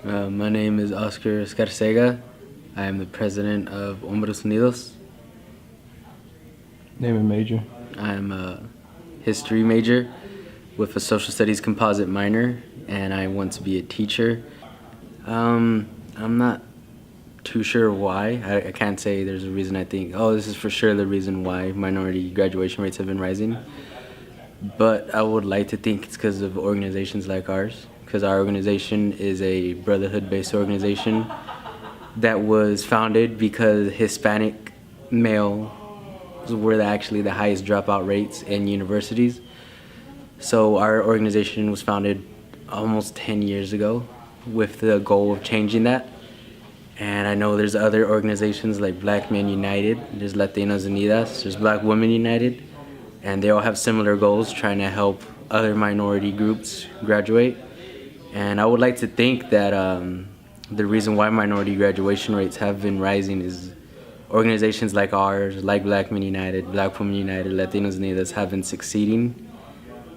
My name is Oscar Escarcega. I am the president of HOMBRES UNIDOS. Name and major. I am a history major with a social studies composite minor, and I want to be a teacher. I'm not too sure why. I can't say there's a reason I think, oh, this is for sure the reason why minority graduation rates have been rising. But I would like to think it's because of organizations like ours, because our organization is a brotherhood-based organization that was founded because Hispanic males were actually the highest dropout rates in universities. So our organization was founded almost 10 years ago with the goal of changing that. And I know there's other organizations like Black Men United, there's Latinos UNIDOS, there's Black Women United, and they all have similar goals, trying to help other minority groups graduate. And I would like to think that the reason why minority graduation rates have been rising is organizations like ours, like Black Men United, Black Women United, Latinos UNIDOS, have been succeeding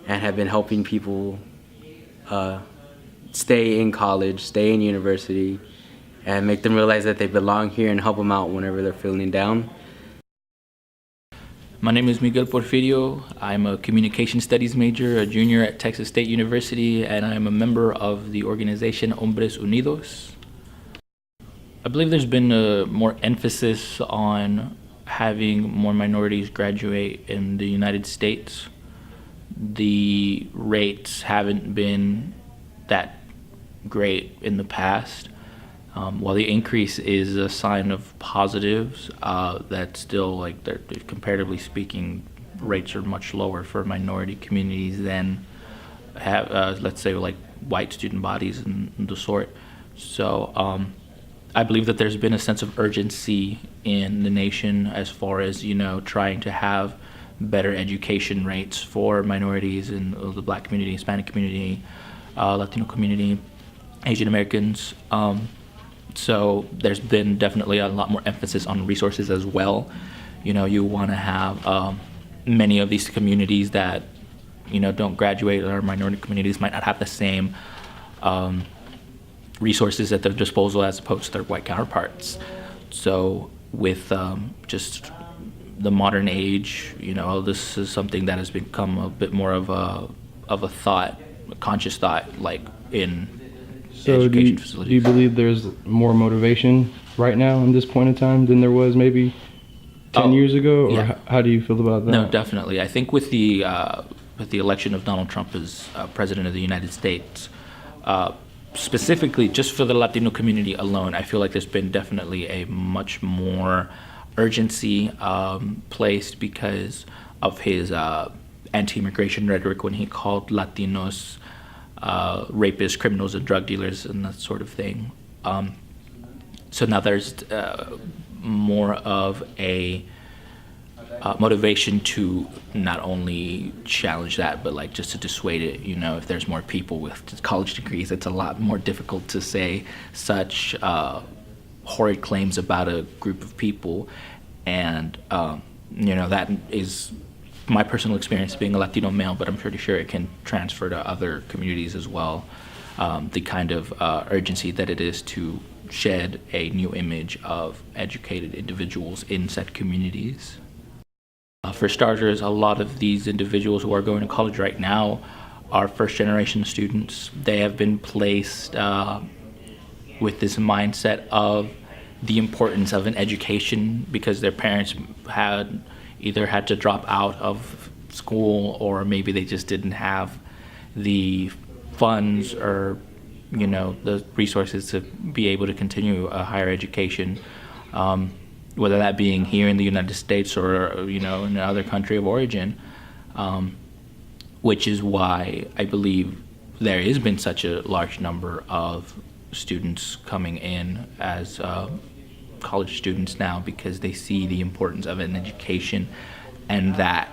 and have been helping people stay in college, stay in university, and make them realize that they belong here and help them out whenever they're feeling down. My name is Miguel Porfirio. I'm a communication studies major, a junior at Texas State University, and I'm a member of the organization HOMBRES UNIDOS. I believe there's been a more emphasis on having more minorities graduate in the United States. The rates haven't been that great in the past. While the increase is a sign of positives, that's still, like, they're comparatively speaking, rates are much lower for minority communities than have, let's say, like white student bodies and the sort. So I believe that there's been a sense of urgency in the nation as far as, trying to have better education rates for minorities in the Black community, Hispanic community, Latino community, Asian Americans. So there's been definitely a lot more emphasis on resources as well. You want to have many of these communities that, don't graduate, or minority communities might not have the same resources at their disposal as opposed to their white counterparts. So with just the modern age, this is something that has become a bit more of a thought, a conscious thought, like in education facilities. Do you believe there's more motivation right now in this point in time than there was maybe 10 years ago? Or yeah. How do you feel about that? No, definitely. I think with the election of Donald Trump as president of the United States, specifically just for the Latino community alone, I feel like there's been definitely a much more urgency placed because of his anti-immigration rhetoric when he called Latinos rapists, criminals, and drug dealers, and that sort of thing. So now there's more of a motivation to not only challenge that, but like just to dissuade it. If there's more people with college degrees, it's a lot more difficult to say such horrid claims about a group of people. And that is my personal experience being a Latino male, but I'm pretty sure it can transfer to other communities as well. The kind of urgency that it is to shed a new image of educated individuals in said communities. For starters, a lot of these individuals who are going to college right now are first-generation students. They have been placed with this mindset of the importance of an education because their parents had either had to drop out of school, or maybe they just didn't have the funds or the resources to be able to continue a higher education, whether that being here in the United States or in another country of origin, which is why I believe there has been such a large number of students coming in as college students now, because they see the importance of an education, and that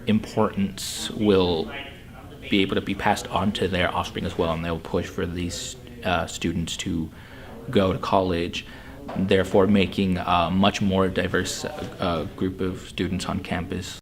importance will be able to be passed on to their offspring as well, and they'll push for these students to go to college, therefore making a much more diverse group of students on campus.